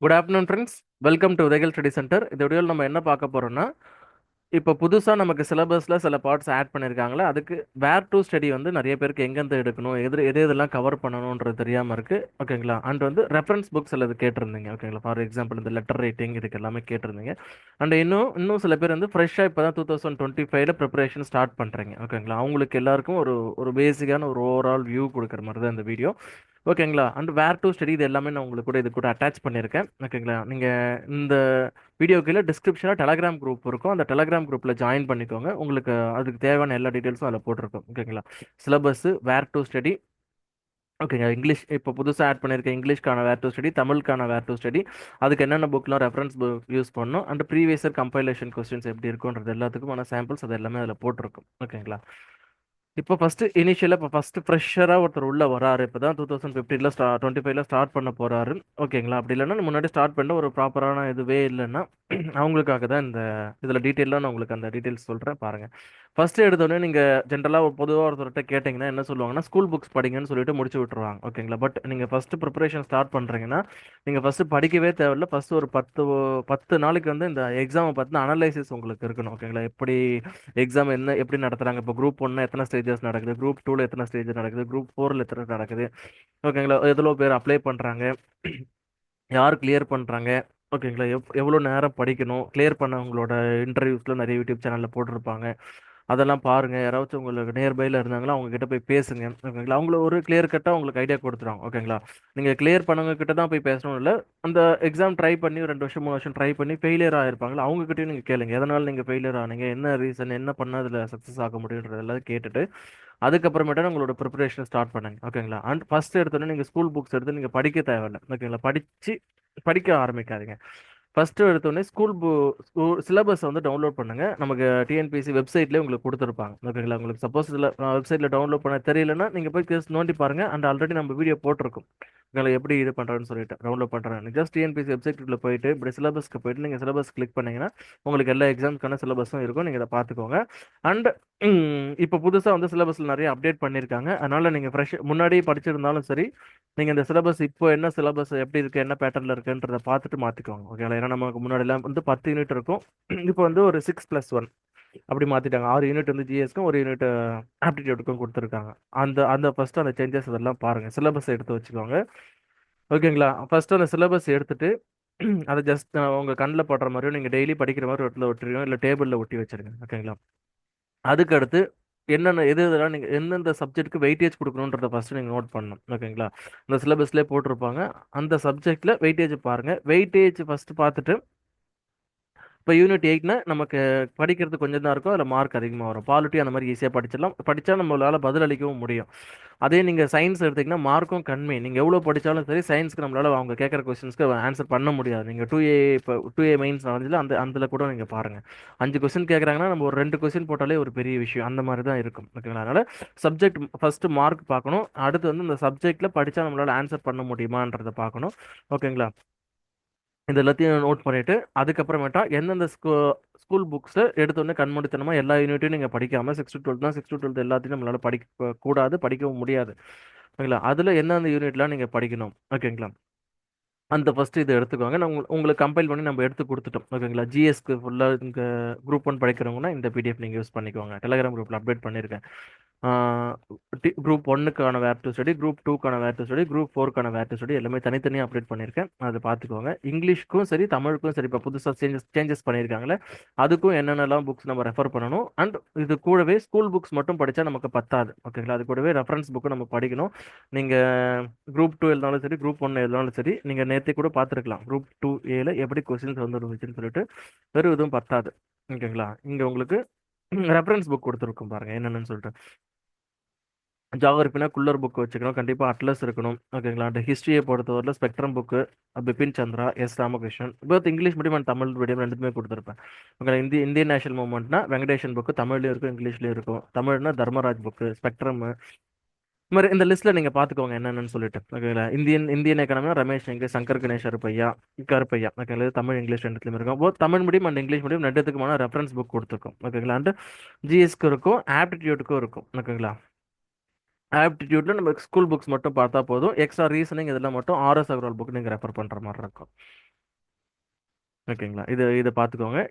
Good afternoon friends. Welcome to உதயகள் study centre. இந்த வீடியோவில் நம்ம என்ன பார்க்க போறோம்னா, இப்போ புதுசாக நமக்கு சிலபஸில் சில பார்ட்ஸ் ஆட் பண்ணியிருக்காங்களே, அதுக்கு வேர் டு ஸ்டடி வந்து நிறைய பேருக்கு எங்கேருந்து எடுக்கணும், எது எதெல்லாம் கவர் பண்ணணுன்றது தெரியாமல் இருக்கு. ஓகேங்களா? அண்ட் வந்து ரெஃபரன்ஸ் புக்ஸ் சிலது கேட்டிருந்தீங்க. ஓகேங்களா? ஃபார் எக்ஸாம்பிள் இந்த லெட்டர் ரைட்டிங் இதுக்கு எல்லாமே கேட்டிருந்தீங்க. அண்ட் இன்னும் சில பேர் வந்து ஃப்ரெஷ்ஷாக இப்போ தான் 2025ல ப்ரிப்பரேஷன் ஸ்டார்ட் பண்ணுறீங்க. ஓகேங்களா? அவங்களுக்கு எல்லாருக்கும் ஒரு ஒரு பேசிக்கான ஒரு ஓவரால் வியூ கொடுக்குற மாதிரி தான் இந்த வீடியோ. ஓகேங்களா? அண்ட் வேர் டு ஸ்டடி இது எல்லாமே நான் உங்களுக்கு கூட இது கூட அட்டாச் பண்ணியிருக்கேன். ஓகேங்களா? நீங்கள் இந்த வீடியோ கீழே டிஸ்கிரிப்ஷனில் டெலகிராம் குரூப் இருக்கும். அந்த டெலகிராம் குரூப்பில் ஜாயின் பண்ணிக்கோங்க. உங்களுக்கு அதுக்கு தேவையான எல்லா டீட்டெயில்ஸும் அதில் போட்டிருக்கோம். ஓகேங்களா? Syllabus where to study. ஓகேங்க. இங்கிலீஷ் இப்போ புதுசாக ஆட் பண்ணியிருக்க இங்கிலீஷ்க்கான வேர் டு ஸ்டடி, தமிழுக்கான வேர் டு ஸ்டடி, அதுக்கு என்னென்ன புக்லாம் ரெஃபரன்ஸ் புக் யூஸ் பண்ணணும், and previous year compilation questions எப்படி இருக்குன்றது எல்லாத்துக்குமான சாம்பிள்ஸ் அது எல்லாமே அதில் போட்டிருக்கும். ஓகேங்களா? இப்போ ஃபர்ஸ்ட் இனிஷியலாக இப்போ ஃபர்ஸ்ட் ஃப்ரெஷராக ஒருத்தர் உள்ள வராரு. இப்போ தான் 2015ல 25ல ஸ்டார்ட் பண்ண போறாரு. ஓகேங்களா? அப்படி இல்லைன்னா முன்னாடி ஸ்டார்ட் பண்ண ஒரு ப்ராப்பரான இதுவே இல்லைன்னா அவங்களுக்காக தான் இந்த இதில் டீட்டெயிலாக நான் உங்களுக்கு அந்த டீட்டெயில்ஸ் சொல்கிறேன் பாருங்க. ஃபர்ஸ்ட் எடுத்தோடனே நீங்கள் ஜென்ரலாக பொதுவாக ஒருத்தர்கிட்ட கேட்டிங்கன்னா என்ன சொல்லுவாங்கன்னா, ஸ்கூல் புக்ஸ் படிங்கன்னு சொல்லிட்டு முடிச்சு விட்டுருவாங்க. ஓகேங்களா? பட் நீங்கள் ஃபர்ஸ்ட் ப்ரிப்பரேஷன் ஸ்டார்ட் பண்ணுறீங்கன்னா நீங்கள் ஃபர்ஸ்ட் படிக்கவே தேவையில்ல. ஃபர்ஸ்ட் ஒரு 10 நாளைக்கு வந்து இந்த எக்ஸாமை பற்றின அனலைசிஸ் உங்களுக்கு இருக்கணும். ஓகேங்களா? எக்ஸாம் என்ன எப்படி நடத்துறாங்க, இப்போ குரூப் ஒன்ல எத்தனை ஸ்டேஜஸ் நடக்குது, குரூப் டூல எத்தனை ஸ்டேஜ் நடக்குது, குரூப் ஃபோர்ல எத்தனை நடக்குது. ஓகேங்களா? எவ்வளோ பேர் அப்ளை பண்றாங்க, யார் கிளியர் பண்றாங்க. ஓகேங்களா? எவ்வளோ நேரம் படிக்கணும், கிளியர் பண்ணவங்களோட இன்டர்வியூஸ்ல நிறைய யூடியூப் சேனல்ல போட்டிருப்பாங்க. அதெல்லாம் பாருங்க. யாராச்சும் உங்களுக்கு நியர்பைல இருந்தாங்களா அவங்க கிட்ட போய் பேசுங்க. ஓகேங்களா? அவங்கள ஒரு கிளியர் கட்டா உங்களுக்கு ஐடியா கொடுத்துருவாங்க. ஓகேங்களா? நீங்க கிளியர் பண்ணவங்க கிட்ட தான் போய் பேசணும் இல்ல. அந்த எக்ஸாம் ட்ரை பண்ணி 2 வருஷம் 3 வருஷம் ட்ரை பண்ணி ஃபெயிலியர் ஆயிருப்பாங்களா, அவங்க கிட்டயும் நீங்க கேளுங்க. எதனால நீங்க ஃபெயிலியர் ஆனீங்க, என்ன ரீசன், என்ன பண்ணா அதுல சக்சஸ் ஆக முடியுன்றதெல்லாம் கேட்டுட்டு அதுக்கப்புறமேட்டா உங்களோட ப்ரிப்பரேஷன் ஸ்டார்ட் பண்ணுங்க. ஓகேங்களா? அண்ட் ஃபர்ஸ்ட் எடுத்தோன்னே நீங்க ஸ்கூல் புக்ஸ் எடுத்து நீங்க படிக்க தேவையில்ல. ஓகேங்களா? படிக்க ஆரம்பிக்காதீங்க. ஃபர்ஸ்ட் எடுத்தோடனே ஸ்கூல் சிலபஸ் வந்து டவுன்லோட் பண்ணுங்க. நமக்கு டிஎன்பிஎஸ்சி வெப்சைட்லேயே உங்களுக்கு கொடுத்துருப்பாங்க. ஓகேங்களா? உங்களுக்கு சப்போஸ் இதில் வெப்சைட்ல டவுன்லோட் பண்ண தெரியலன்னா நீங்க போய் நோண்டி பாருங்க. அண்ட் ஆல்ரெடி நம்ம வீடியோ போட்டிருக்கோம். உங்களை எப்படி இது பண்றேன்னு சொல்லிட்டு டவுன்லோட் பண்றேன். ஜஸ்ட் டிஎன்பிஎஸ்சி வெப்சைட்ல போயிட்டு இப்படி சிலபஸ்க்கு போயிட்டு நீங்க சிலபஸ் கிளிக் பண்ணீங்கன்னா உங்களுக்கு எல்லா எக்ஸாம்ஸ்க்கான சிலபஸும் இருக்கும். நீங்க இதை பார்த்துக்கோங்க. அண்ட் இப்போ புதுசா வந்து சிலபஸ்ல நிறைய அப்டேட் பண்ணியிருக்காங்க. அதனால நீங்க ஃப்ரெஷ் முன்னாடி படிச்சிருந்தாலும் சரி, நீங்க இந்த சிலபஸ் இப்போ என்ன சிலபஸ் எப்படி இருக்கு, என்ன பேட்டர்ல இருக்குன்றத பார்த்துட்டு மாத்திக்கோங்க. ஓகேங்களா? ஏன்னா நமக்கு முன்னாடி எல்லாம் வந்து 10 யூனிட் இருக்கும். இப்போ வந்து ஒரு 6+1 அப்படி மாத்திட்டாங்க. 6 யூனிட் வந்து ஜிஎஸ்க்கும் ஒரு யூனிட் ஆப்டிடியூடுக்கும் கொடுத்துருக்காங்க. அந்த அந்த ஃபர்ஸ்ட் அந்த சேஞ்சஸ் அதெல்லாம் பாருங்க. சிலபஸ் எடுத்து வச்சுக்கோங்க. ஓகேங்களா? ஃபர்ஸ்ட் அந்த சிலபஸ் எடுத்துட்டு அதை ஜஸ்ட் உங்க கண்ணில் படுற மாதிரியும் நீங்க டெய்லி படிக்கிற மாதிரி ஒரு இடத்துல ஒட்டிருக்கோம், இல்லை டேபிள்ல ஒட்டி வச்சிருங்க. ஓகேங்களா? அதுக்கு அடுத்து என்னென்ன இதெல்லாம் நீங்க எந்தெந்த சப்ஜெக்ட்டுக்கு வெயிட்டேஜ் கொடுக்கணுன்றத ஃபர்ஸ்ட் நீங்க நோட் பண்ணணும். ஓகேங்களா? இந்த சிலபஸ்லேயே போட்டிருப்பாங்க. அந்த சப்ஜெக்ட்ல வெயிட்டேஜ் பாருங்க. வெயிட்டேஜ் ஃபர்ஸ்ட் பார்த்துட்டு இப்போ யூனிட் 8னா நமக்கு படிக்கிறது கொஞ்சம் தான் இருக்கும், அதில் மார்க் அதிகமாக வரும். பாலிட்டி அந்த மாதிரி ஈஸியாக படிச்சிடலாம். படித்தா நம்மளால பதிலளிக்கவும் முடியும். அதே நீங்கள் சயின்ஸ் எடுத்தீங்கன்னா மார்க்கும் கம்மி. நீங்கள் எவ்வளோ படித்தாலும் சரி சயின்ஸ்க்கு நம்மளால அவங்க கேட்குற கொஸ்டின்ஸ்க்கு ஆன்சர் பண்ண முடியாது. நீங்கள் 2A இப்போ 2A மெயின்ஸ் நடந்துச்சுல அதில் கூட நீங்கள் பாருங்கள். 5 கொஸ்டின் கேட்குறாங்கன்னா நம்ம ஒரு 2 கொஸ்டின் போட்டாலே ஒரு பெரிய விஷயம். அந்த மாதிரி தான் இருக்கும். ஓகேங்களா? அதனால் சப்ஜெக்ட் ஃபர்ஸ்ட் மார்க் பார்க்கணும். அடுத்து வந்து இந்த சப்ஜெக்டில் படித்தா நம்மளால ஆன்சர் பண்ண முடியுமான்றதை பார்க்கணும். ஓகேங்களா? இது எல்லாத்தையும் நோட் பண்ணிட்டு அதுக்கப்புறமேட்டா எந்தெந்த ஸ்கூல் புக்ஸை எடுத்தோடனே கண்மூடித்தனமா எல்லா யூனிட்டையும் நீங்கள் படிக்காம 6 to 12 தான், 6 to 12 எல்லாத்தையும் நம்மளால படிக்க கூடாது, படிக்கவும் முடியாது. ஓகேங்களா? அதில் எந்தெந்த யூனிட்லாம் நீங்கள் படிக்கணும். ஓகேங்களா? அந்த ஃபர்ஸ்ட் இதை எடுத்துக்கோங்க. நான் உங்களுக்கு கம்பைல் பண்ணி நம்ம எடுத்து கொடுத்துட்டோம். ஓகேங்களா? ஜிஎஸ்க்கு ஃபுல்லாக இந்த குரூப் 1 படிக்கிறவங்கன்னா இந்த பிடிஎஃப் நீங்கள் யூஸ் பண்ணிக்கோங்க. டெலிகிராம் குரூப்பில் அப்டேட் பண்ணியிருக்கேன். குரூப் 1க்கான வேர் டு ஸ்டடி, குரூப் 2க்கான வேர் டு ஸ்டடி, குரூப் 4க்கான வேர் டு ஸ்டடி எல்லாமே தனித்தனியாக அப்டேட் பண்ணியிருக்கேன். அதை பார்த்துக்கோங்க. இங்கிலீஷ்க்கும் சரி தமிழுக்கும் சரி இப்போ புதுசாக சேஞ்சஸ் பண்ணியிருக்காங்களே, அதுக்கும் என்னென்னலாம் புக்ஸ் நம்ம ரெஃபர் பண்ணணும். அண்ட் இது கூடவே ஸ்கூல் புக்ஸ் மட்டும் படித்தா நமக்கு பத்தாது. ஓகேங்களா? அது கூடவே ரெஃபரன்ஸ் புக்கும் நம்ம படிக்கணும். நீங்கள் குரூப் 2 எழுதினாலும் சரி, குரூப் 1 எழுதினாலும் சரி, நீங்கள் நேற்று கூட பார்த்துருக்கலாம். குரூப் 2A எப்படி கொஸ்டின்ஸ் வந்து இருந்துச்சுன்னு சொல்லிட்டு வெறும் இதுவும் பத்தாது. ஓகேங்களா? இங்கே உங்களுக்கு ரெஃபரன்ஸ் புக் கொடுத்துருக்கும் பாருங்க என்னென்னு சொல்லிட்டு. ஜாகிரபினா குள்ளர் புக் வச்சுக்கணும். கண்டிப்பாக அட்லஸ் இருக்கணும். ஓகேங்களா? அந்த ஹிஸ்ட்ரியை பொறுத்தவரையில் spectrum book, Bipin Chandra, S Ramakrishnan, both English medium and Tamil medium ரெண்டுமே கொடுத்துருப்பேன். ஓகே. இந்தியன் நேஷனல் மூவ்மெண்ட்னா வெங்கடேஷன் புக்கு தமிழ்லையும் இருக்கும், இங்கிலீஷ்லையும் இருக்கும். தமிழ்னா தர்மராஜ் புக்கு, ஸ்பெக்ட்ரம். இது மாதிரி இந்த லிஸ்ட்ல நீங்க பாத்துக்கோங்க என்னென்னு சொல்லிட்டு. ஓகேங்களா? இந்தியன் எக்கனாமினா ரமேஷ் இங்கே, சங்கர் கணேஷ் கருப்பையா. ஓகேங்களா? இது தமிழ் இங்கிலீஷ் ரெண்டுத்துலையும் இருக்கும். Both Tamil medium and English medium ரெண்டுத்துக்குமான ரெஃபரன்ஸ் புக் கொடுத்துருக்கோம். ஓகேங்களா? அண்ட் ஜிஎஸ்க்கு இருக்கும், ஆப்டிடியூடுக்கும் இருக்கும். ஓகேங்களா? ஆப்டிடியூட்ல நம்ம ஸ்கூல் புக்ஸ் மட்டும் பார்த்தா போதும். எக்ஸ்ட்ரா ரீசனிங் இதெல்லாம் மட்டும் ஆர்எஸ் அகர்வால் புக் நீங்கள் ரெஃபர் பண்ணுற மாதிரி இருக்கும். ஓகேங்களா? இது பார்த்துக்கோங்க.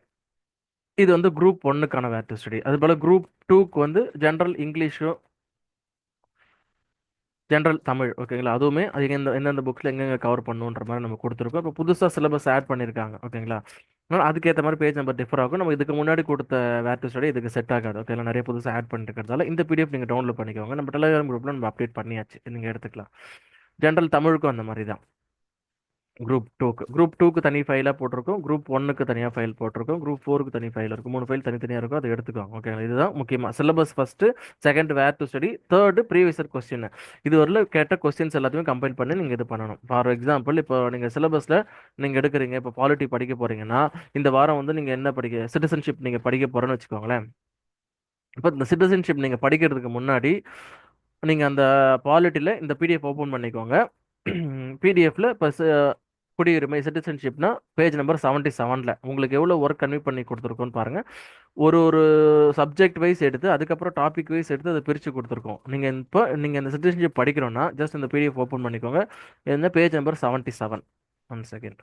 இது வந்து குரூப் ஒன்னுக்கான வேர் டு ஸ்டடி. அது போல் குரூப் டூக்கு வந்து ஜென்ரல் இங்கிலீஷும் ஜென்ரல் தமிழ். ஓகேங்களா? அதுவுமே அது எந்தெந்த புக்ஸில் எங்கெங்கே கவர் பண்ணுன்ற மாதிரி நம்ம கொடுத்துருக்கோம். இப்போ புதுசாக சிலபஸ் ஆட் பண்ணியிருக்காங்க. ஓகேங்களா? அதனால் அதுக்கேற்ற மாதிரி பேஜ் நம்பர் டிஃபர் ஆகும். நம்ம இதுக்கு முன்னாடி கொடுத்த வேர் டு ஸ்டடி இதுக்கு செட் ஆகாது. ஓகேங்களா? நிறைய புதுசாக ஆட் பண்ணிருக்கிறதால இந்த பிடிஎஃப் நீங்கள் டவுன்லோட் பண்ணிக்கோங்க. நம்ம டெலிகிராம் குரூப்பில் நம்ம அப்டேட் பண்ணியாச்சு, நீங்கள் எடுத்துக்கலாம். ஜென்ரல் தமிழுக்கும் அந்த மாதிரி தான். குரூப் டூக்கு தனி ஃபைலாக போட்டிருக்கோம். குரூப் ஒன்னுக்கு தனியாக ஃபைல் போட்டிருக்கோம். குரூப் ஃபோருக்கு தனி ஃபைல் இருக்கும். 3 ஃபைல் தனித்தனியாக இருக்கும். அதை எடுத்துக்கோங்க. ஓகேங்களா? இதுதான் முக்கியமாக syllabus first, second where to study, third previous question. இது வரல கேட்ட கொஸ்டின்ஸ் எல்லாத்தையுமே கம்பைல் பண்ணி நீங்கள் இது பண்ணணும். ஃபார் எக்ஸாம்பிள், இப்போ நீங்கள் சிலபஸில் நீங்கள் எடுக்கிறீங்க, இப்போ பாலிட்டி படிக்க போறீங்கன்னா இந்த வாரம் வந்து நீங்கள் என்ன படிக்க சிட்டிசன்ஷிப் நீங்கள் படிக்க போறேன்னு வச்சுக்கோங்களேன். இப்போ இந்த சிட்டிசன்ஷிப் நீங்கள் படிக்கிறதுக்கு முன்னாடி நீங்கள் அந்த பாலிட்டியில் இந்த பிடிஎஃப் ஓப்பன் பண்ணிக்கோங்க. பிடிஎஃப்ல இப்போ குடியுரிமை சிட்டிசன்ஷிப்னா பேஜ் நம்பர் 77ல் உங்களுக்கு எவ்வளோ ஒர்க் கன்வே பண்ணி கொடுத்துருக்கோன்னு பாருங்கள். ஒரு ஒரு சப்ஜெக்ட் வைஸ் எடுத்து அதுக்கப்புறம் டாபிக் வைஸ் எடுத்து அதை பிரித்து கொடுத்துருக்கோம். நீங்கள் இந்த சிட்டிசன்ஷிப் படிக்கணும்னா ஜஸ்ட் இந்த பிடிஎஃப் ஓப்பன் பண்ணிக்கோங்க. என்ன page number 77. 1 second.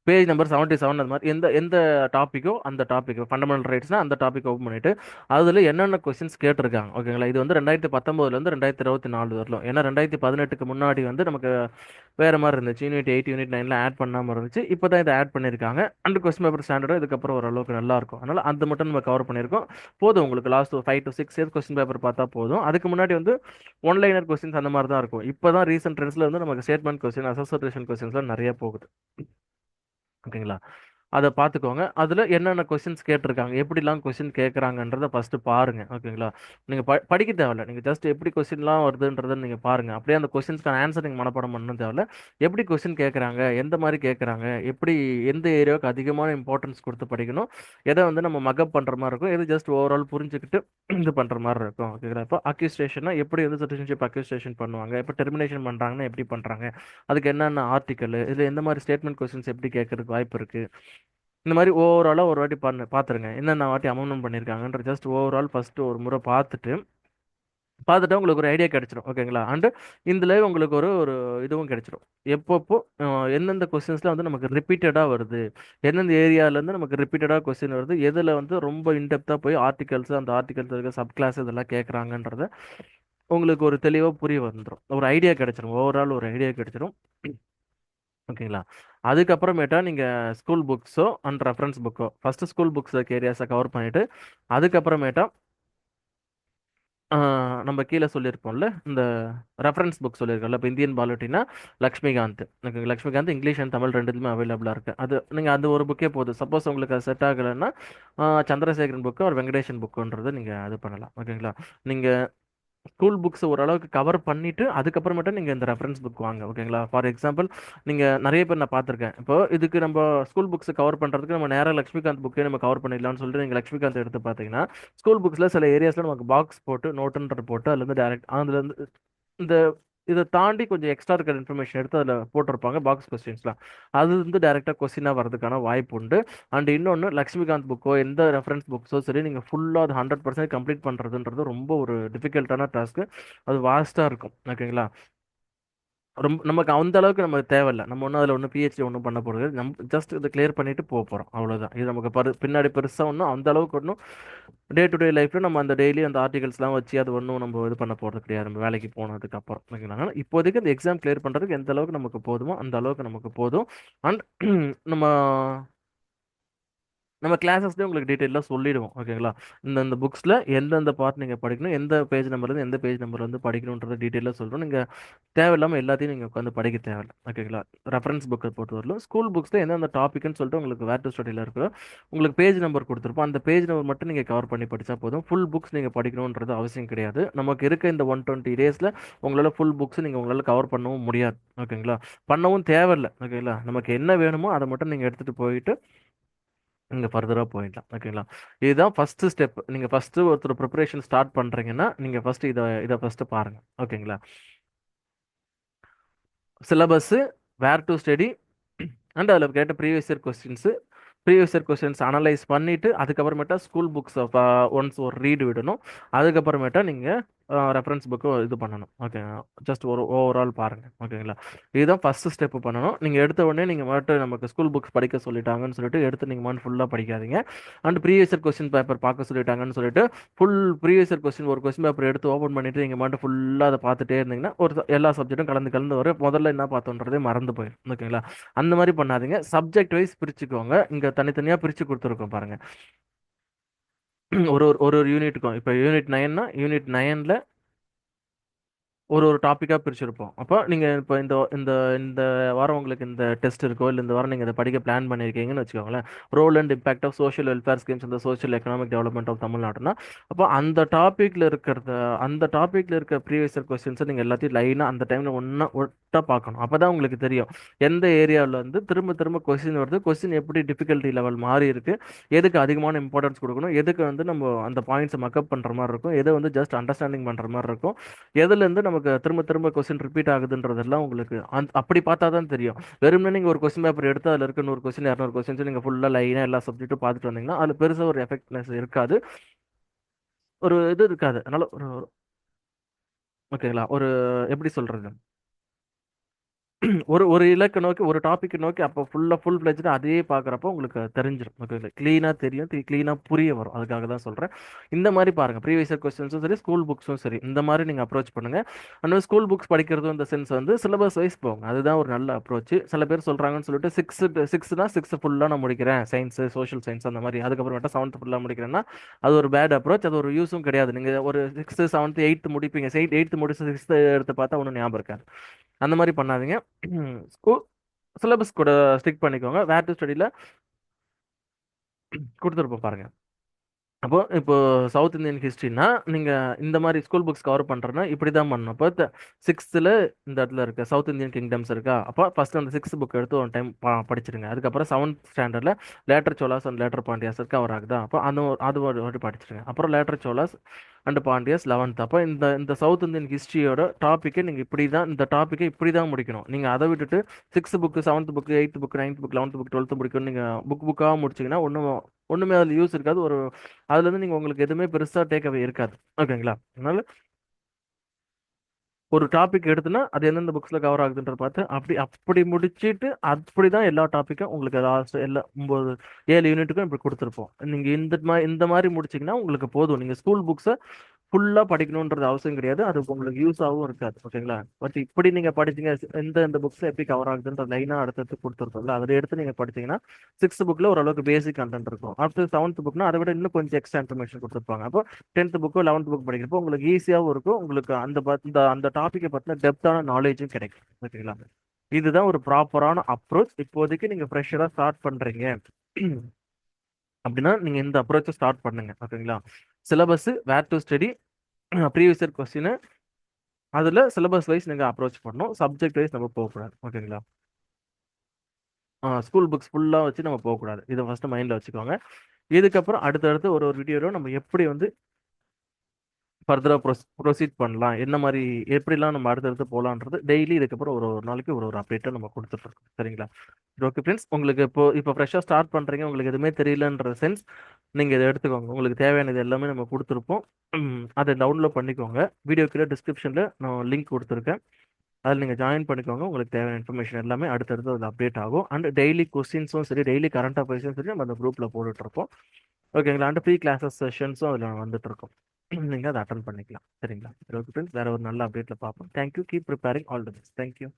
Page number 77 அது மாதிரி எந்த எந்த டாப்பிக்கோ அந்த டாபிக் ஃபண்டமெண்டல் ரைட்ஸ்னா அந்த டாபிக் ஓப்பன் பண்ணிட்டு அதில் என்னென்ன கொஸ்டின்ஸ் கேட்டிருக்காங்க. ஓகேங்களா? இது வந்து 2019 2024 வரலாம். ஏன்னா 2018க்கு முன்னாடி வந்து நமக்கு வேற மாதிரி இருந்துச்சு. யூனிட் 8 யூனிட் 9ல ஆட் பண்ணாமல் இருந்துச்சு. இப்போ தான் இதை ஆட் பண்ணியிருக்காங்க. அண்ட் கொஸ்டின் பேப்பர் ஸ்டாண்டர்டும் இதுக்கப்புறம் ஓரளவுக்கு நல்லா இருக்கும். அதனால அந்த மட்டும் நம்ம கவர் பண்ணியிருக்கோம். போதும் உங்களுக்கு last 5 to 6 years question paper பார்த்தா போதும். அதுக்கு முன்னாடி வந்து ஒன்லைனர் கொஸ்டின்ஸ் அந்த மாதிரி தான் இருக்கும். இப்போ தான் ரீசெண்ட் ட்ரெண்ட்ஸ்ல வந்து நமக்கு ஸ்டேட்மெண்ட் கொஸ்டின் அசோசியேஷன் கொஸ்டின்ஸ்லாம் நிறைய போகுது. ஓகேங்களா? அதை பார்த்துக்கோங்க. அதில் என்னென்ன கொஸ்டின்ஸ் கேட்டிருக்காங்க, எப்படிலாம் கொஸ்டின் கேட்குறாங்கன்றத ஃபஸ்ட்டு பாருங்கள். ஓகேங்களா? நீங்கள் படிக்க தேவையில்ல. நீங்கள் ஜஸ்ட் எப்படி கொஸ்டின்லாம் வருதுன்றதை நீங்கள் பாருங்கள். அப்படியே அந்த கொஸ்டின்ஸ்க்கான ஆன்சர் நீங்கள் மனப்பாடம் பண்ணணும் தேவையில்ல. எப்படி கொஸ்டின் கேட்குறாங்க, எந்த மாதிரி கேட்குறாங்க, எப்படி எந்த ஏரியாவுக்கு அதிகமான இம்பார்ட்டன்ஸ் கொடுத்து படிக்கணும், எதை வந்து நம்ம மக்கப் பண்ணுற மாதிரி இருக்கும், எது ஜஸ்ட் ஓவரால் புரிஞ்சுக்கிட்டு இது பண்ணுற மாதிரி இருக்கும். ஓகேங்களா? இப்போ அக்யூஸ்டேஷனா எப்படி வந்து சிட்டிசன்ஷிப் அக்யூஸ்டேஷன் பண்ணுவாங்க, இப்போ டெர்மினேஷன் பண்ணுறாங்கன்னா எப்படி பண்ணுறாங்க, அதுக்கு என்னென்ன ஆர்டிக்கல், இதில் எந்த மாதிரி ஸ்டேட்மெண்ட் கொஸ்டின்ஸ் எப்படி கேட்கறதுக்கு வாய்ப்பு இருக்குது, இந்த மாதிரி ஓவராலாக ஒரு வாட்டி பார்த்துருங்க. என்னென்ன வாட்டி அமெண்ட்மெண்ட் பண்ணியிருக்காங்கன்ற ஜஸ்ட் ஓவரால் ஃபஸ்ட்டு ஒரு முறை பார்த்துட்டு உங்களுக்கு ஒரு ஐடியா கிடைச்சிடும். ஓகேங்களா? அண்டு இதில் உங்களுக்கு ஒரு ஒரு இதுவும் கிடைச்சிடும். எப்பப்போ எந்தெந்த கொஸ்டின்ஸ்லாம் வந்து நமக்கு ரிப்பீட்டடாக வருது, எந்தெந்த ஏரியாவிலேருந்து நமக்கு ரிப்பீட்டடாக கொஸ்டின் வருது, எதில் வந்து ரொம்ப இன்டெப்த்தாக போய் ஆர்டிகல்ஸ் அந்த ஆர்டிகல்ஸ் இருக்க சப் கிளாஸ் இதெல்லாம் கேட்குறாங்கன்றத உங்களுக்கு ஒரு தெளிவாக புரிய வந்துடும். ஒரு ஐடியா கிடைச்சிரும். ஓவரால் ஒரு ஐடியா கிடைச்சிரும். ஓகேங்களா? அதுக்கப்புறமேட்டா நீங்கள் ஸ்கூல் புக்ஸோ அண்ட் ரெஃபரன்ஸ் புக்கோ ஃபஸ்ட்டு ஸ்கூல் புக்ஸ் ஏரியாஸை கவர் பண்ணிவிட்டு அதுக்கப்புறமேட்டா நம்ம கீழே சொல்லியிருப்போம்ல இந்த ரெஃபரன்ஸ் புக் சொல்லியிருக்கோம்ல. இப்போ இந்தியன் பாலிட்டினா Laxmikanth. Okay, Laxmikanth English and Tamil ரெண்டுலையுமே அவைலபிளாக இருக்குது. அது நீங்கள் அது ஒரு புக்கே போதும். சப்போஸ் உங்களுக்கு அது செட் ஆகலைன்னா சந்திரசேகரன் புக்கு ஒரு வெங்கடேஷன் புக்குன்றது நீங்கள் அது பண்ணலாம். ஓகேங்களா? நீங்கள் ஸ்கூல் புக்ஸ் ஓரளவுக்கு கவர் பண்ணிட்டு அதுக்கப்புறமேட்டு நீங்கள் இந்த ரெஃபரன்ஸ் புக் வாங்க. ஓகேங்களா? ஃபார் எக்ஸாம்பிள் நீங்கள் நிறைய பேர் நான் பார்த்துருக்கேன். இப்போ இதுக்கு நம்ம ஸ்கூல் புக்ஸ் கவர் பண்ணுறதுக்கு நம்ம நேராக லக்ஷ்மிகாந்த் புக்கே நம்ம கவர் பண்ணிடலாம்னு சொல்லிட்டு நீங்கள் லக்ஷ்மிகாந்த் எடுத்து பார்த்தீங்கன்னா ஸ்கூல் புக்ஸில் சில ஏரியாஸில் நமக்கு பாக்ஸ் போட்டு நோட்டுன்ற போட்டு அதுலேருந்து டேரக்ட் அதுலேருந்து இந்த இதை தாண்டி கொஞ்சம் எக்ஸ்ட்ரா இருக்கிற இன்ஃபர்மேஷன் எடுத்து அதில் போட்டிருப்பாங்க பாக்ஸ் கொஸ்டின்ஸ்லாம். அது வந்து டேரெக்டாக கொஸ்டினாக வரதுக்கான வாய்ப்பு உண்டு. அண்ட் இன்னொன்று லக்ஷ்மிகாந்த் புக்கோ எந்த ரெஃபரன்ஸ் புக்ஸோ சரி நீங்கள் ஃபுல்லாக அது 100% கம்ப்ளீட் பண்ணுறதுன்றது ரொம்ப ஒரு டிஃபிகல்ட்டான டாஸ்க்கு. அது வாஸ்ட்டாக இருக்கும். ஓகேங்களா? ரொம்ப நமக்கு அந்த அளவுக்கு நமக்கு தேவையில்ல. நம்ம ஒன்றும் அதில் ஒன்றும் பிஹெச்டி ஒன்றும் பண்ண போகிறது நம்ம ஜஸ்ட் இதை கிளியர் பண்ணிட்டு போகிறோம். அவ்வளோதான். இது நமக்கு பின்னாடி பெருசாக ஒன்றும் அந்த அளவுக்கு ஒன்றும் டே டு டே லைஃப்பில் நம்ம அந்த டெய்லி அந்த ஆர்டிகல்ஸ்லாம் வச்சு அது ஒன்றும் நம்ம இது பண்ண போகிறது கிடையாது. நம்ம வேலைக்கு போனதுக்கு அப்புறம் ஓகேங்களா? இப்போதைக்கு அந்த எக்ஸாம் கிளியர் பண்ணுறதுக்கு எந்த அளவுக்கு நமக்கு போதுமோ அந்த அளவுக்கு நமக்கு போதும். அண்ட் நம்ம நம்ம கிளாஸஸ்லேயே உங்களுக்கு டீட்டெயிலாக சொல்லிடுவோம். ஓகேங்களா? இந்த புக்ஸில் எந்தெந்த பார்ட் நீங்கள் படிக்கணும், எந்த பேஜ் நம்பர்லேருந்து எந்த பேஜ் நம்பர் வந்து படிக்கணுன்றத டீட்டெயிலாக சொல்கிறோம். நீங்கள் தேவையில்லாமல் எல்லாத்தையும் நீங்கள் உட்காந்து படிக்க தேவையில்லை. ஓகேங்களா? ரெஃபரன்ஸ் புக்கை பொறுத்த வரலும் ஸ்கூல் புக்ஸில் எந்தெந்த டாப்பிக்னு சொல்லிட்டு உங்களுக்கு வேர் டு ஸ்டடியில் இருக்கோ உங்களுக்கு பேஜ் நம்பர் கொடுத்துருப்போம். அந்த பேஜ் நம்பர் மட்டும் நீங்கள் கவர் பண்ணி படித்தா போதும். ஃபுல் புக்ஸ் நீங்கள் படிக்கணுன்றது அவசியம் கிடையாது. நமக்கு இருக்க இந்த 120 டேஸில் உங்களால் ஃபுல் புக்ஸ் நீங்கள் உங்களால் கவர் பண்ணவும் முடியாது. ஓகேங்களா? பண்ணவும் தேவையில்லை. ஓகேங்களா? நமக்கு என்ன வேணுமோ அதை மட்டும் நீங்கள் எடுத்துகிட்டு போயிட்டு நீங்கள் ஃபர்தராக போயிடலாம். ஓகேங்களா? இதுதான் ஃபஸ்ட்டு ஸ்டெப். நீங்கள் ஃபஸ்ட்டு ஒருத்தர் ப்ரிப்பரேஷன் ஸ்டார்ட் பண்ணுறீங்கன்னா நீங்கள் ஃபஸ்ட்டு இதை ஃபஸ்ட்டு பாருங்கள். ஓகேங்களா? Syllabus, where to study and அதில் கேட்ட previous year questions previous year questions analyse பண்ணிட்டு அதுக்கப்புறமேட்டா ஸ்கூல் புக்ஸ் ஒன்ஸ் ஒரு ரீடு விடணும். அதுக்கப்புறமேட்டா நீங்கள் ரெஃபரன்ஸ் புக்கு இது பண்ணணும். ஓகேங்களா? ஜஸ்ட் ஒரு ஓவரால் பாருங்கள். ஓகேங்களா? இதுதான் ஃபஸ்ட்டு ஸ்டெப்பு பண்ணணும். நீங்கள் எடுத்த உடனே நீங்கள் மட்டும் நமக்கு ஸ்கூல் புக்ஸ் படிக்க சொல்லிட்டாங்கன்னு சொல்லிட்டு எடுத்து நீங்கள் மட்டும் ஃபுல்லாக படிக்காதீங்க. And previous year question paper பார்க்க சொல்லிட்டாங்கன்னு சொல்லிட்டு ஃபுல் ப்ரீவியஸ் இயர் கொஸ்டின் ஒரு கொஸ்டின் பேப்பர் எடுத்து ஓப்பன் பண்ணிட்டு நீங்கள் மட்டும் ஃபுல்லாக அதை பார்த்துட்டே இருந்தீங்கன்னா எல்லா சப்ஜெக்ட்டும் கலந்து கலந்து வரும். முதல்ல என்ன பார்த்தோன்றதே மறந்து போயிடும். ஓகேங்களா? அந்த மாதிரி பண்ணாதீங்க. சப்ஜெக்ட் வைஸ் பிரிச்சுக்கோங்க. இங்கே தனித்தனியாக பிரித்து கொடுத்துருக்கோம் பாருங்க. ஒரு ஒரு ஒரு ஒரு யூனிட்டுக்கும் இப்போ யூனிட் 9னா யூனிட் 9ல ஒரு ஒரு டாப்பிக்காக பிரிச்சிருப்போம். அப்போ நீங்கள் இப்போ இந்த இந்த இந்த வாரம் உங்களுக்கு இந்த டெஸ்ட் இருக்கோ, இல்லை இந்த வாரம் நீங்கள் இதை படிக்க பிளான் பண்ணியிருக்கீங்கன்னு வச்சுக்கோங்களேன். Role and impact of social welfare schemes இந்த சோஷியல் எக்கனாமிக் டெவலப்மெண்ட் ஆஃப் தமிழ்நாடுனா, அப்போ அந்த டாப்பிக்கில் இருக்க ப்ரீவியஸ் இயர் கொஸ்டின்ஸை நீங்கள் எல்லாத்தையும் லைனாக அந்த டைமில் ஒட்டா பார்க்கணும். அப்போ தான் உங்களுக்கு தெரியும் எந்த ஏரியாவில் வந்து திரும்ப திரும்ப கொஸ்டின் வருது, கொஸ்டின் எப்படி டிஃபிகல்ட்டி லெவல் மாறி இருக்கு, எதுக்கு அதிகமான இம்பார்ட்டன்ஸ் கொடுக்கணும், எதுக்கு வந்து நம்ம அந்த பாயிண்ட்ஸை மக்கப் பண்ணுற மாதிரி இருக்கும், எதை வந்து ஜஸ்ட் அண்டர்ஸ்டாண்டிங் பண்ணுற மாதிரி இருக்கும், எதுலேருந்து நமக்கு திரும்ப திரும்ப கொஸ்டின் ரிப்பீட் ஆகுதுன்றதெல்லாம் உங்களுக்கு அப்படி பார்த்தா தான் தெரியும். வெறும்னே நீங்கள் ஒரு கொஸ்டின் பேப்பர் எடுத்து அதில் இருக்க 100 கொஸ்டின் 200 கொஸ்டின்ஸ் நீங்கள் ஃபுல்லாக லைனாக எல்லா சப்ஜெக்ட்டும் பார்த்துட்டு வந்தீங்கன்னா அதில் பெருசாக ஒரு எஃபெக்ட்னஸ் இருக்காது. ஒரு இது இருக்காது. அதனால ஒரு ஓகேங்களா? ஒரு எப்படி சொல்றது, ஒரு ஒரு இலக்கை நோக்கி ஒரு டாபிக் நோக்கி அப்போ ஃபுல் ஃப்ளெஜ்டு அதே பார்க்குறப்போ உங்களுக்கு தெரிஞ்சிடும். ஓகே, க்ளீனாக தெரியும், க்ளீனாக புரிய வரும். அதுக்காக தான் சொல்கிறேன். இந்த மாதிரி பாருங்கள். ப்ரீவியஸ் இயர் கொஸ்டின்ஸும் சரி, ஸ்கூல் புக்ஸும் சரி, இந்த மாதிரி நீங்கள் அப்ரோச் பண்ணுங்கள். அந்த ஸ்கூல் புக்ஸ் படிக்கிறதும் இந்த சென்ஸ் வந்து சிலபஸ் வைஸ் போங்க. அதுதான் ஒரு நல்ல அப்ரோச். சில பேர் சொல்கிறாங்கன்னு சொல்லிட்டு சிக்ஸ்த்து ஃபுல்லாக நான் முடிக்கிறேன், சயின்ஸு சோஷியல் சயின்ஸ் அந்த மாதிரி, அதுக்கப்புறமேட்டா 7th ஃபுல்லாக முடிக்கிறேன்னா அது ஒரு பேட் அப்ரோச். அது ஒரு யூஸும் கிடையாது. நீங்கள் ஒரு 6th 7th 8th முடிப்பீங்க, 8th முடிச்சு 6th எடுத்து பார்த்தா ஒன்றும் ஞாபகம் இருக்காது. அந்த மாதிரி பண்ணாதீங்க. ஸ்கூல் சிலபஸ் கூட ஸ்டிக் பண்ணிக்கோங்க. வேர் டு ஸ்டடியில் கொடுத்துருப்போம் பாருங்க. அப்போ இப்போ சவுத் இந்தியன் ஹிஸ்ட்ரினா நீங்கள் இந்த மாதிரி ஸ்கூல் புக்ஸ் கவர் பண்ணுறேன்னா இப்படி தான் பண்ணணும். இப்போ 6th இந்த இடத்துல இருக்க சவுத் இந்தியன் கிங்டம்ஸ் இருக்கா, அப்போ ஃபர்ஸ்ட் அந்த 6th புக் எடுத்து ஒன் டைம் படிச்சிருங்க. அதுக்கப்புறம் 7th ஸ்டாண்டர்டில் later Cholas and later Pandyas cover ஆகுதா, அப்போ அது ஒரு வாட்டி படிச்சிருங்க. அப்புறம் லேட்டர் சோலாஸ் அண்ட் பாண்டியஸ் 11th. அப்போ இந்த இந்த சவுத் இந்தியன் ஹிஸ்ட்ரியோட டாப்பிக்கை நீங்கள் இப்படி தான் இந்த டாப்பிக்கை இப்படி தான் முடிக்கணும். நீங்கள் அதை விட்டுட்டு 6th book 7th book 8th book 9th book 11th book 12th முடிக்கணும் நீங்கள் புக்காக முடிச்சிங்கன்னா ஒன்றுமே அதில் யூஸ் இருக்காது. அதுலேருந்து நீங்கள் உங்களுக்கு எதுவுமே பெருசாக டேக் அவே இருக்காது. ஓகேங்களா? அதனால ஒரு டாபிக் எடுத்துனா அது எந்தெந்த புக்ஸில் கவர் ஆகுதுன்ற பார்த்து அப்படி அப்படி முடிச்சுட்டு அப்படி தான் எல்லா டாப்பிக்கும் உங்களுக்கு லாஸ்ட் எல்லா 7 யூனிட்டுக்கும் இப்படி கொடுத்துருப்போம். நீங்கள் இந்த மாதிரி முடிச்சிங்கன்னா உங்களுக்கு போதும். நீங்கள் ஸ்கூல் புக்ஸை ஃபுல்லாக படிக்கணுன்றது அவசியம் கிடையாது. அது உங்களுக்கு யூஸாகவும் இருக்காது. ஓகேங்களா? பட் இப்படி நீங்கள் படிச்சீங்க, இந்த புக்ஸில் எப்படி கவர் ஆகுதுன்ற லைனாக அடுத்தடுத்து கொடுத்துருக்கோம்ல, அதில் எடுத்து நீங்கள் படிச்சீங்கன்னா 6th புக்கில் ஓரளவுக்கு பேசிக் கண்டென்ட் இருக்கும். அடுத்து 7th புக்னா அதை விட இன்னும் கொஞ்சம் எக்ஸ்ட்ரா இன்ஃபர்மேஷன் கொடுத்துருப்பாங்க. அப்போ 10th புக்கு 11th புக் படிக்கிறப்போ உங்களுக்கு ஈஸியாகவும் இருக்கும். உங்களுக்கு அந்த டாப்பிக்கை பற்றின டெப்த்தான நாலேஜும் கிடைக்கும். ஓகேங்களா? இதுதான் ஒரு ப்ராப்பரான அப்ரோச். இப்போதைக்கு நீங்கள் ஃப்ரெஷராக ஸ்டார்ட் பண்ணுறீங்க அப்படின்னா நீங்கள் இந்த அப்ரோச்சை ஸ்டார்ட் பண்ணுங்க. ஓகேங்களா? Syllabus where to study, previous year question, அதில் சிலபஸ் வைஸ் நீங்கள் அப்ரோச் பண்ணணும். சப்ஜெக்ட் வைஸ் நம்ம போகக்கூடாது. ஓகேங்களா? ஸ்கூல் புக்ஸ் ஃபுல்லாக வச்சு நம்ம போகக்கூடாது. இதை ஃபஸ்ட்டு மைண்டில் வச்சுக்கோங்க. இதுக்கப்புறம் அடுத்தடுத்து ஒரு ஒரு வீடியோவில் நம்ம எப்படி வந்து ஃபர்தராக ப்ரொசீட் பண்ணலாம், என்ன மாதிரி எப்படிலாம் நம்ம அடுத்தடுத்து போகலான்றது டெய்லி இதுக்கப்புறம் ஒரு ஒரு நாளைக்கு ஒரு ஒரு அப்டேட்டை நம்ம கொடுத்துட்ருக்கோம். சரிங்களா? ஓகே ஃப்ரெண்ட்ஸ், உங்களுக்கு இப்போ ஃப்ரெஷ்ஷாக ஸ்டார்ட் பண்ணுறீங்க, உங்களுக்கு எதுவுமே தெரியலன்ற சென்ஸ் நீங்கள் இதை எடுத்துக்கோங்க. உங்களுக்கு தேவையானது எல்லாமே நம்ம கொடுத்துருப்போம். அதை டவுன்லோட் பண்ணிக்கோங்க. வீடியோ கீழே டிஸ்கிரிப்ஷனில் நான் லிங்க் கொடுத்துருக்கேன். அதில் நீங்கள் ஜாயின் பண்ணிக்கோங்க. உங்களுக்கு தேவையான இன்ஃபர்மேஷன் எல்லாமே அடுத்தடுத்து அதில் அப்டேட் ஆகும். அண்ட் டெய்லி கொஸ்டின்ஸும் சரி, டெய்லி கரண்ட் அஃபேர்ஸும் சரி, நம்ம அந்த குரூப்பில் போட்டுட்ருப்போம். ஓகேங்களா? அண்ட் ஃப்ரீ கிளாஸஸ் செஷன்ஸும் அதில் வந்துட்டுருக்கோம். நீங்கள் அதை அட்டன் பண்ணிக்கலாம். சரிங்களா? ஓகே ஃப்ரெண்ட்ஸ், வேறு ஒரு நல்ல அப்டேட்டில் பார்ப்போம். Thank you. Keep preparing. All the best. Thank you.